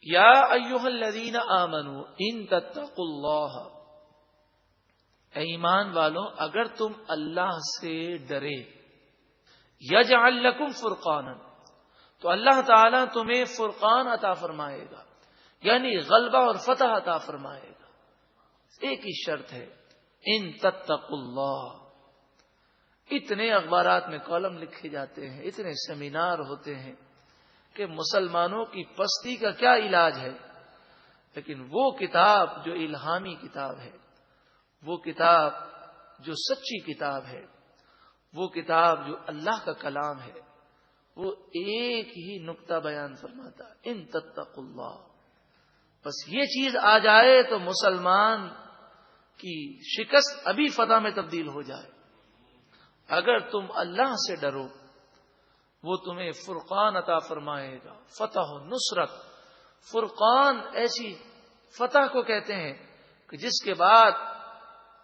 یا ایھا الذین آمنوا ان تتقوا اللہ، اے ایمان والوں اگر تم اللہ سے ڈرے، یجعل لکم فرقانا، تو اللہ تعالیٰ تمہیں فرقان عطا فرمائے گا، یعنی غلبہ اور فتح عطا فرمائے گا۔ ایک ہی شرط ہے، ان تتقوا اللہ۔ اتنے اخبارات میں کالم لکھے جاتے ہیں، اتنے سیمینار ہوتے ہیں کہ مسلمانوں کی پستی کا کیا علاج ہے، لیکن وہ کتاب جو الہامی کتاب ہے، وہ کتاب جو سچی کتاب ہے، وہ کتاب جو اللہ کا کلام ہے، وہ ایک ہی نقطہ بیان فرماتا ہے، ان تتقوا اللہ۔ بس یہ چیز آ جائے تو مسلمان کی شکست ابھی فتح میں تبدیل ہو جائے۔ اگر تم اللہ سے ڈرو وہ تمہیں فرقان عطا فرمائے گا، فتح و نصرت۔ فرقان ایسی فتح کو کہتے ہیں کہ جس کے بعد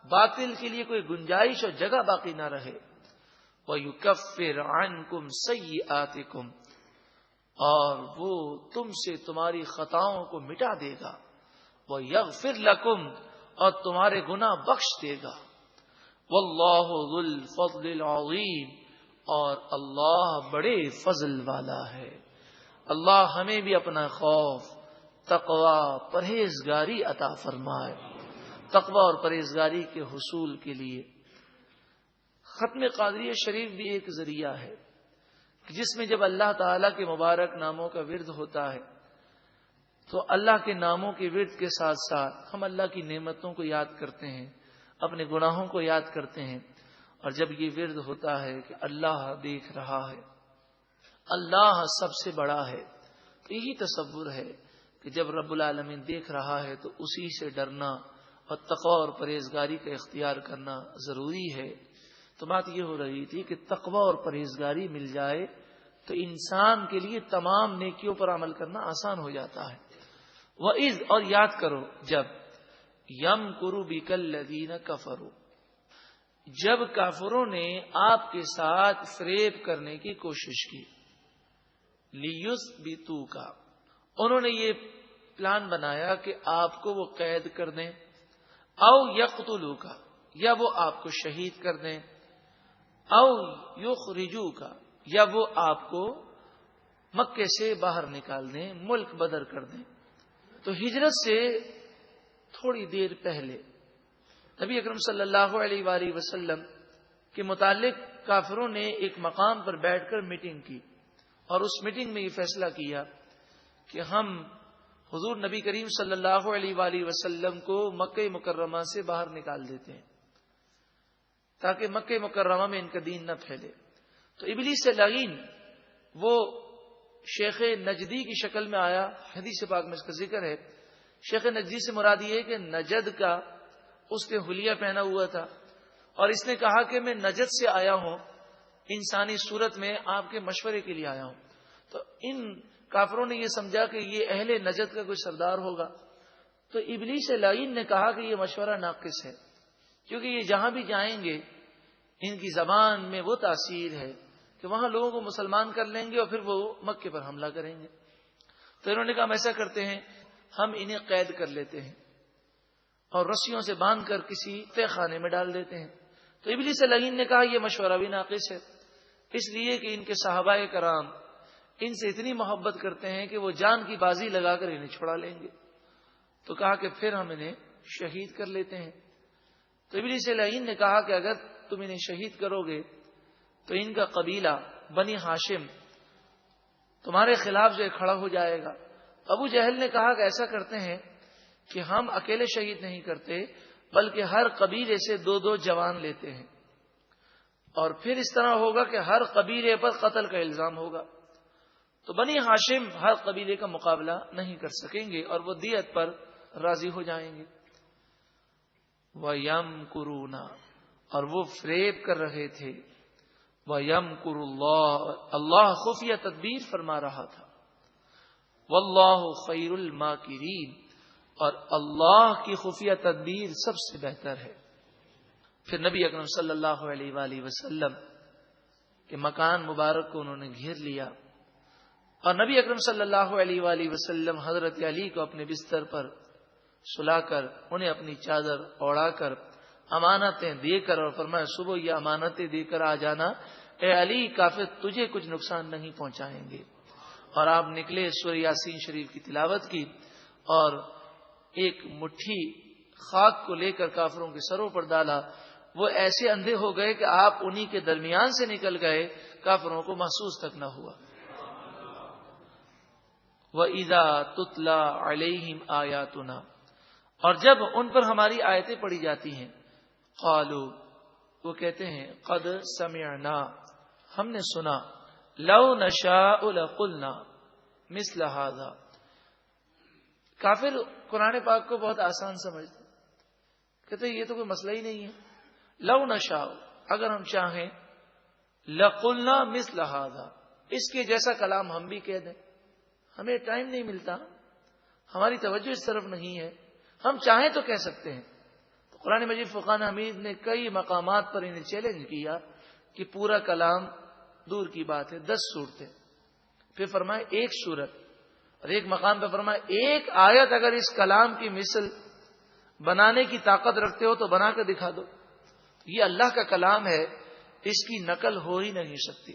باطل کے لیے کوئی گنجائش اور جگہ باقی نہ رہے۔ وَيُكَفِّرْ عَنْكُمْ سَيِّئَاتِكُمْ، اور وہ تم سے تمہاری خطاؤں کو مٹا دے گا۔ وَيَغْفِرْ لَكُمْ، اور تمہارے گناہ بخش دے گا۔ وَاللَّهُ ذُو الْفَضْلِ الْعَظِيمِ، اور اللہ بڑے فضل والا ہے۔ اللہ ہمیں بھی اپنا خوف، تقوی، پرہیزگاری عطا فرمائے۔ تقوی اور پرہیزگاری کے حصول کے لیے ختم قادریہ شریف بھی ایک ذریعہ ہے، جس میں جب اللہ تعالیٰ کے مبارک ناموں کا ورد ہوتا ہے تو اللہ کے ناموں کے ورد کے ساتھ ساتھ ہم اللہ کی نعمتوں کو یاد کرتے ہیں، اپنے گناہوں کو یاد کرتے ہیں۔ اور جب یہ ورد ہوتا ہے کہ اللہ دیکھ رہا ہے، اللہ سب سے بڑا ہے، تو یہی تصور ہے کہ جب رب العالمین دیکھ رہا ہے تو اسی سے ڈرنا اور تقوی اور پرہیزگاری کا اختیار کرنا ضروری ہے۔ تو بات یہ ہو رہی تھی کہ تقوی اور پرہیزگاری مل جائے تو انسان کے لیے تمام نیکیوں پر عمل کرنا آسان ہو جاتا ہے۔ وَإِذْ، اور یاد کرو جب، يَمْكُرُ بِكَ الَّذِينَ كَفَرُوا، جب کافروں نے آپ کے ساتھ فریب کرنے کی کوشش کی، لِيُثْبِتُوكَ، انہوں نے یہ پلان بنایا کہ آپ کو وہ قید کر دیں، او یقتلوک، یا وہ آپ کو شہید کر دیں، او یخرجوک، یا وہ آپ کو مکے سے باہر نکال دیں، ملک بدر کر دیں۔ تو ہجرت سے تھوڑی دیر پہلے نبی اکرم صلی اللہ علیہ وآلہ وسلم کے متعلق کافروں نے ایک مقام پر بیٹھ کر میٹنگ کی، اور اس میٹنگ میں یہ فیصلہ کیا کہ ہم حضور نبی کریم صلی اللہ علیہ وآلہ وسلم کو مکہ مکرمہ سے باہر نکال دیتے ہیں تاکہ مکہ مکرمہ میں ان کا دین نہ پھیلے۔ تو ابلیس لعین وہ شیخ نجدی کی شکل میں آیا، حدیث پاک میں اس کا ذکر ہے۔ شیخ نجدی سے مراد یہ ہے کہ نجد کا اس نے حلیہ پہنا ہوا تھا، اور اس نے کہا کہ میں نجد سے آیا ہوں، انسانی صورت میں آپ کے مشورے کے لیے آیا ہوں۔ تو ان کافروں نے یہ سمجھا کہ یہ اہل نجد کا کوئی سردار ہوگا، تو ابلیس لعین نے کہا کہ یہ مشورہ ناقص ہے، کیونکہ یہ جہاں بھی جائیں گے ان کی زبان میں وہ تاثیر ہے کہ وہاں لوگوں کو مسلمان کر لیں گے اور پھر وہ مکے پر حملہ کریں گے۔ تو انہوں نے کہا ہم ایسا کرتے ہیں، ہم انہیں قید کر لیتے ہیں اور رسیوں سے باندھ کر کسی تہ خانے میں ڈال دیتے ہیں۔ تو ابلیس لعین نے کہا یہ مشورہ بھی ناقص ہے، اس لیے کہ ان کے صحابہ کرام ان سے اتنی محبت کرتے ہیں کہ وہ جان کی بازی لگا کر انہیں چھڑا لیں گے۔ تو کہا کہ پھر ہم انہیں شہید کر لیتے ہیں۔ تو ابلیس لعین نے کہا کہ اگر تم انہیں شہید کرو گے تو ان کا قبیلہ بنی ہاشم تمہارے خلاف جو کھڑا ہو جائے گا۔ ابو جہل نے کہا کہ ایسا کرتے ہیں کہ ہم اکیلے شہید نہیں کرتے بلکہ ہر قبیلے سے 2 جوان لیتے ہیں، اور پھر اس طرح ہوگا کہ ہر قبیلے پر قتل کا الزام ہوگا، تو بنی ہاشم ہر قبیلے کا مقابلہ نہیں کر سکیں گے اور وہ دیت پر راضی ہو جائیں گے۔ وَيَمْكُرُونَ، اور وہ فریب کر رہے تھے، وَيَمْكُرُ اللَّهُ، اللہ خفیہ تدبیر فرما رہا تھا، وَاللَّهُ خَيْرُ الْمَاكِرِينَ، اور اللہ کی خفیہ تدبیر سب سے بہتر ہے۔ پھر نبی اکرم صلی اللہ علیہ وآلہ وسلم کے مکان مبارک کو انہوں نے گھیر لیا اور نبی اکرم صلی اللہ علیہ وآلہ وسلم حضرت علی کو اپنے بستر پر سلا کر انہیں اپنی چادر اوڑھا کر امانتیں دے کر اور فرمایا صبح یہ امانتیں دے کر آ جانا، اے علی کافر تجھے کچھ نقصان نہیں پہنچائیں گے۔ اور آپ نکلے، سورہ یاسین شریف کی تلاوت کی اور ایک مٹھی خاک کو لے کر کافروں کے سروں پر ڈالا۔ وہ ایسے اندھے ہو گئے کہ آپ انہی کے درمیان سے نکل گئے، کافروں کو محسوس تک نہ ہوا۔ وَإِذَا تُتْلَى عَلَيْهِمْ آيَاتُنَا، اور جب ان پر ہماری آیتیں پڑھی جاتی ہیں، قالوا، وہ کہتے ہیں، قد سمعنا، ہم نے سنا، لو نشاء لقلنا مثل هذا۔ کافر قرآن پاک کو بہت آسان سمجھتے، کہتے ہیں یہ تو کوئی مسئلہ ہی نہیں ہے، لو نشاء، اگر ہم چاہیں، لقلنا مثل هذا، اس کے جیسا کلام ہم بھی کہہ دیں، ہمیں ٹائم نہیں ملتا، ہماری توجہ اس طرف نہیں ہے، ہم چاہیں تو کہہ سکتے ہیں۔ تو قرآن مجید فرقان حمید نے کئی مقامات پر انہیں چیلنج کیا کہ پورا کلام دور کی بات ہے، 10 صورتیں، پھر فرمائے ایک صورت، اور ایک مقام پہ فرمائے ایک آیت اگر اس کلام کی مثل بنانے کی طاقت رکھتے ہو تو بنا کر دکھا دو۔ یہ اللہ کا کلام ہے، اس کی نقل ہو ہی نہیں سکتی۔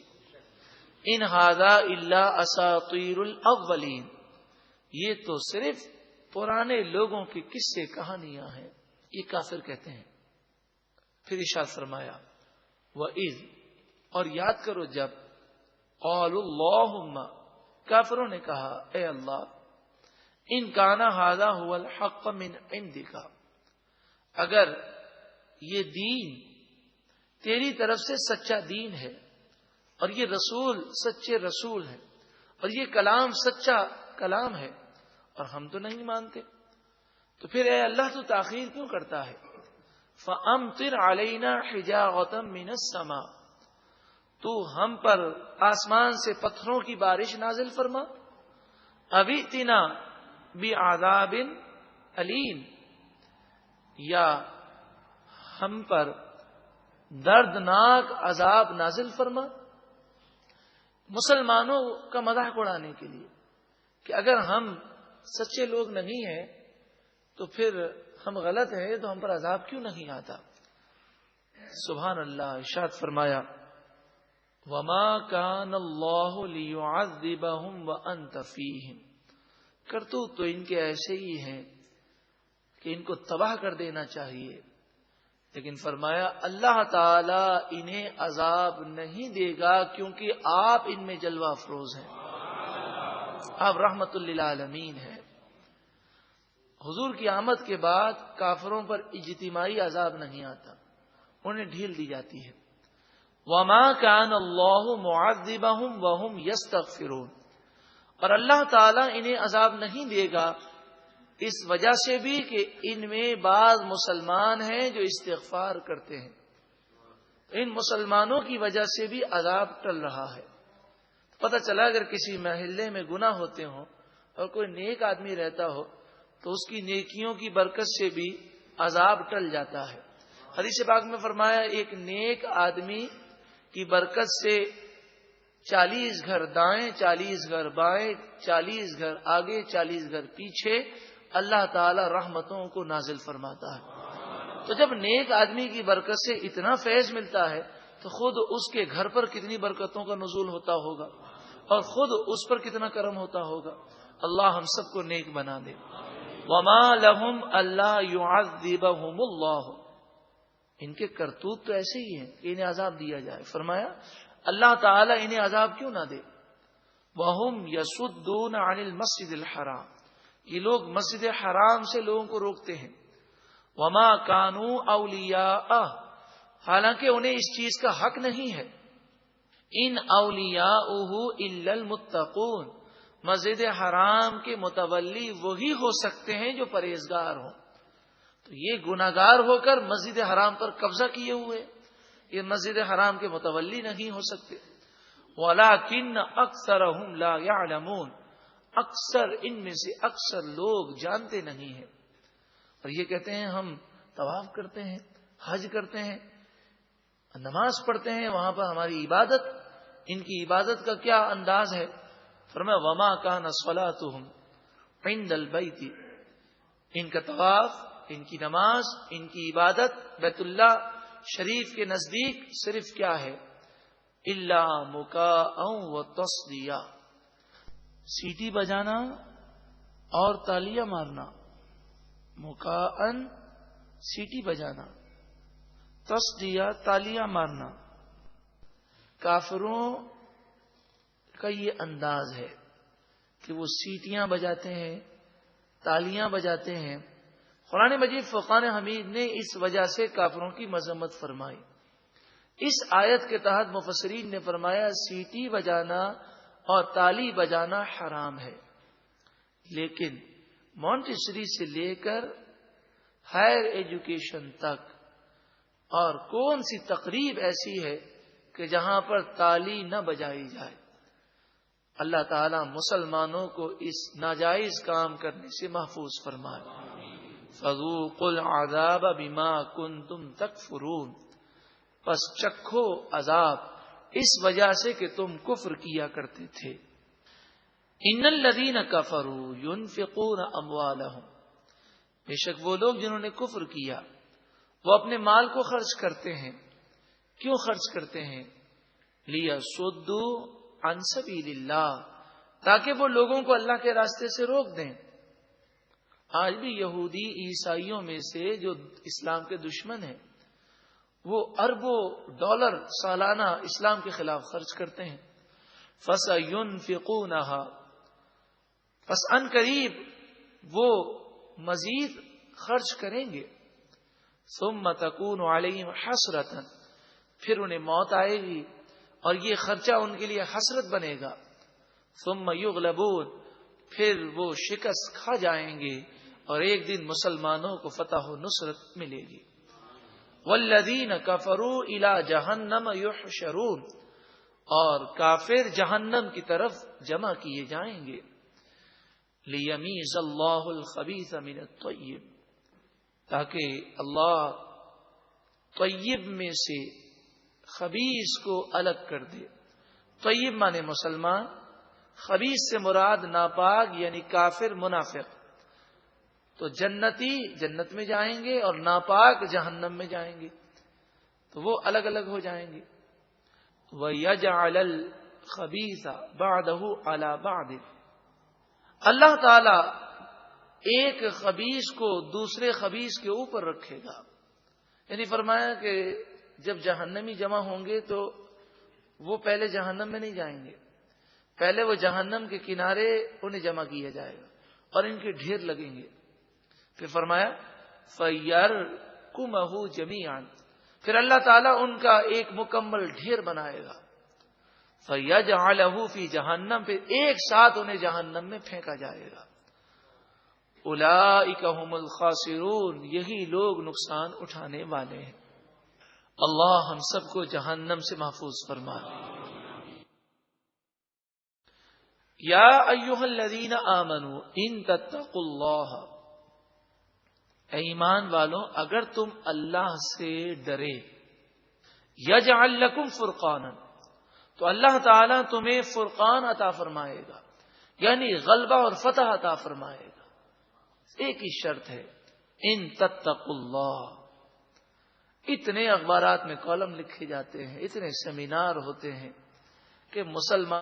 ان ھذا الا اساطیر الاولین، یہ تو صرف پرانے لوگوں کی قصے کہانیاں ہیں، یہ کافر کہتے ہیں۔ پھر ارشاد فرمایا وَإِذْ، اور یاد کرو جب، قالوا اللہم، کافروں نے کہا اے اللہ، ان کان ھذا ھو الحق من عندک، اگر یہ دین تیری طرف سے سچا دین ہے اور یہ رسول سچے رسول ہیں اور یہ کلام سچا کلام ہے اور ہم تو نہیں مانتے، تو پھر اے اللہ تو تاخیر کیوں کرتا ہے؟ فَأَمْطِرْ عَلَيْنَا حِجَارَةً مِّنَ السَّمَاءِ، تو ہم پر آسمان سے پتھروں کی بارش نازل فرما، اَوْ ائْتِنَا بِعَذَابٍ أَلِيمٍ، یا ہم پر دردناک عذاب نازل فرما۔ مسلمانوں کا مذاق اڑانے کے لیے کہ اگر ہم سچے لوگ نہیں ہیں تو پھر ہم غلط ہیں تو ہم پر عذاب کیوں نہیں آتا۔ سبحان اللہ، ارشاد فرمایا وما کان اللہ لیعذبہم وانت فیہم، کرتوت تو ان کے ایسے ہی ہیں کہ ان کو تباہ کر دینا چاہیے، لیکن فرمایا اللہ تعالی انہیں عذاب نہیں دے گا کیونکہ آپ ان میں جلوہ افروز ہیں، آپ رحمت للعالمین ہیں۔ حضور کی آمد کے بعد کافروں پر اجتماعی عذاب نہیں آتا، انہیں ڈھیل دی جاتی ہے۔ وما کان اللہ معذبہم وہم یستغفرون، اور اللہ تعالیٰ انہیں عذاب نہیں دے گا اس وجہ سے بھی کہ ان میں بعض مسلمان ہیں جو استغفار کرتے ہیں، ان مسلمانوں کی وجہ سے بھی عذاب ٹل رہا ہے۔ پتہ چلا اگر کسی محلے میں گناہ ہوتے ہوں اور کوئی نیک آدمی رہتا ہو تو اس کی نیکیوں کی برکت سے بھی عذاب ٹل جاتا ہے۔ حدیث پاک میں فرمایا ایک نیک آدمی کی برکت سے 40 گھر دائیں، 40 گھر بائیں، 40 گھر آگے، 40 گھر پیچھے اللہ تعالی رحمتوں کو نازل فرماتا ہے۔ تو جب نیک آدمی کی برکت سے اتنا فیض ملتا ہے تو خود اس کے گھر پر کتنی برکتوں کا نزول ہوتا ہوگا اور خود اس پر کتنا کرم ہوتا ہوگا۔ اللہ ہم سب کو نیک بنا دے۔ وما لهم الا يعذبهم اللہ، ان کے کرتوت تو ایسے ہی ہیں کہ انہیں عذاب دیا جائے۔ فرمایا اللہ تعالی انہیں عذاب کیوں نہ دے۔ وهم يصدون عن المسجد الحرام، یہ لوگ مسجد حرام سے لوگوں کو روکتے ہیں۔ وما كانوا اولیاء، حالانکہ انہیں اس چیز کا حق نہیں ہے۔ ان اولیاؤہ الا المتقون، مسجد حرام کے متولی وہی ہو سکتے ہیں جو پرہیزگار ہوں۔ تو یہ گناہگار ہو کر مسجد حرام پر قبضہ کیے ہوئے، یہ مسجد حرام کے متولی نہیں ہو سکتے۔ وَلَكِنَّ أَكْثَرَهُمْ لَا يَعْلَمُونَ، اکثر ان میں سے اکثر لوگ جانتے نہیں ہیں، اور یہ کہتے ہیں ہم طواف کرتے ہیں، حج کرتے ہیں، نماز پڑھتے ہیں، وہاں پر ہماری عبادت، ان کی عبادت کا کیا انداز ہے؟ فرمایا وما کان صلاتہم عند البیت، ان کا طواف، ان کی نماز، ان کی عبادت بیت اللہ شریف کے نزدیک صرف کیا ہے؟ الا مکاء و تصدیہ، سیٹی بجانا اور تالیاں مارنا. مکاءن سیٹی بجانا، تصدیہ تالیاں مارنا. کافروں کا یہ انداز ہے کہ وہ سیٹیاں بجاتے ہیں، تالیاں بجاتے ہیں. قرآن مجید فرقان حمید نے اس وجہ سے کافروں کی مذمت فرمائی. اس آیت کے تحت مفسرین نے فرمایا سیٹی بجانا اور تالی بجانا حرام ہے، لیکن مونٹیسری سے لے کر ہائر ایجوکیشن تک اور کون سی تقریب ایسی ہے کہ جہاں پر تالی نہ بجائی جائے؟ اللہ تعالی مسلمانوں کو اس ناجائز کام کرنے سے محفوظ فرمائے. فذوقوا العذاب بما کنتم تکفرون، پس چکھو عذاب اس وجہ سے کہ تم کفر کیا کرتے تھے. ان الذین کفروا ينفقون اموالهم، بے شک وہ لوگ جنہوں نے کفر کیا وہ اپنے مال کو خرچ کرتے ہیں. کیوں خرچ کرتے ہیں؟ لیصدوا عن سبیل اللہ، تاکہ وہ لوگوں کو اللہ کے راستے سے روک دیں. آج بھی یہودی عیسائیوں میں سے جو اسلام کے دشمن ہیں وہ اربوں ڈالر سالانہ اسلام کے خلاف خرچ کرتے ہیں. فَسَيُنْفِقُونَهَا، پس ان قریب وہ مزید خرچ کریں گے. ثُمَّ تَكُونُ عَلَيْهِمْ حَسْرَةً، پھر انہیں موت آئے گی اور یہ خرچہ ان کے لیے حسرت بنے گا. ثُمَّ يُغْلَبُونَ، پھر وہ شکست کھا جائیں گے اور ایک دن مسلمانوں کو فتح و نصرت ملے گی. والذین کفروا الی جہنم یحشرون، اور کافر جہنم کی طرف جمع کیے جائیں گے. لیمیز اللہ الخبیث من الطیب، تاکہ اللہ طیب میں سے خبیث کو الگ کر دے. طیب مانے مسلمان، خبیث سے مراد ناپاک یعنی کافر منافق. تو جنتی جنت میں جائیں گے اور ناپاک جہنم میں جائیں گے، تو وہ الگ الگ ہو جائیں گے. وَيَجْعَلَ الْخَبِيثَ بَعْدَهُ عَلَى بَعْدٍ، اللہ تعالی ایک خبیث کو دوسرے خبیث کے اوپر رکھے گا. یعنی فرمایا کہ جب جہنمی جمع ہوں گے تو وہ پہلے جہنم میں نہیں جائیں گے، پہلے وہ جہنم کے کنارے انہیں جمع کیا جائے گا اور ان کے ڈھیر لگیں گے. پھر فرمایا فَيَرْكُمَهُ جَمِيعًا، پھر اللہ تعالیٰ ان کا ایک مکمل ڈھیر بنائے گا. فَيَجْعَلَهُ فِي جَهَنَّمَ، پھر ایک ساتھ انہیں جہنم میں پھینکا جائے گا. أُولَئِكَ هُمُ الْخَاسِرُونَ، یہی لوگ نقصان اٹھانے والے ہیں. اللہ ہم سب کو جہنم سے محفوظ فرمائے. یا ایھا الذین آمنوا ان تتقوا اللہ، اے ایمان والوں اگر تم اللہ سے ڈرے، یجعل لکم فرقانا، تو اللہ تعالیٰ تمہیں فرقان عطا فرمائے گا، یعنی غلبہ اور فتح عطا فرمائے گا. ایک ہی شرط ہے، ان تتقوا اللہ. اتنے اخبارات میں کالم لکھے جاتے ہیں، اتنے سیمینار ہوتے ہیں کہ مسلمان